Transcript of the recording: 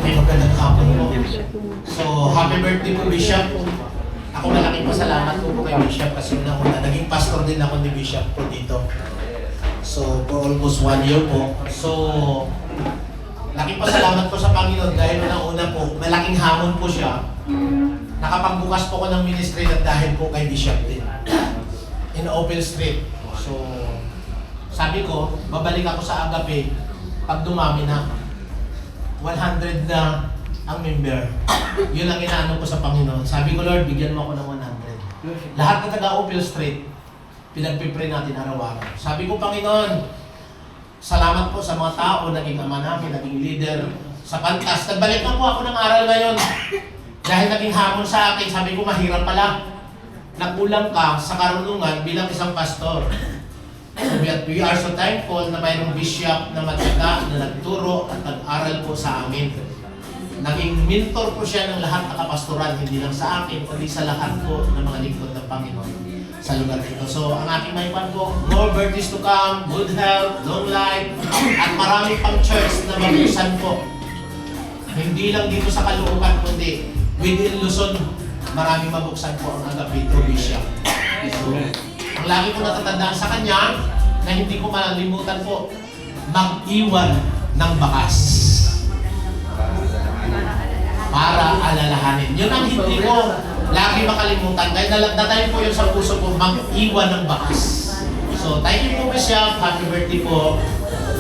Okay, magandang hapon po. So, happy birthday po, Bishop. Ako malaking pasalamat po kay Bishop kasi una naging pastor din ako ni Bishop po dito. So, for almost 1 year po. So, laking pasalamat po sa Panginoon dahil una po, malaking hamon po siya. Nakapagbukas po ko ng ministry ng dahil po kay Bishop din. In Opel Street. So, sabi ko, babalik ako sa Agape pag dumami na. 100 na ang member. Yun ang inaano ko sa Panginoon. Sabi ko, Lord, bigyan mo ako ng 100. Lahat na taga Opel Street, pinagpipray natin araw-araw. Sabi ko, Panginoon, salamat po sa mga tao, naging ama namin, naging leader sa Pantas. Nagbalik na po ako ng aral ngayon. Dahil naging hamon sa akin, sabi ko, mahirap pala. Nakulang ka sa karunungan bilang isang pastor. We are so thankful na mayroong bishop na matyaga, na nagturo at nag-aral po sa amin. Naging mentor po siya ng lahat ng kapastoral, hindi lang sa akin, kundi sa lahat po ng mga lingkod ng Panginoon sa lugar dito. So, ang aking maiwan po, more birthdays to come, good health, long life, at marami pang church na mabuksan po. Hindi lang dito sa Caloocan, kundi within Luzon, marami mabuksan po ang Agape Bishop. So, ang lagi ko natatandaan sa kanya, na hindi ko malalimutan po, mag-iwan ng bakas. Para alalahanin. Yun ang hindi ko lagi makalimutan. Dahil natay po yun sa puso ko, mag-iwan ng bakas. So, thank you po, Bishop. Happy birthday po.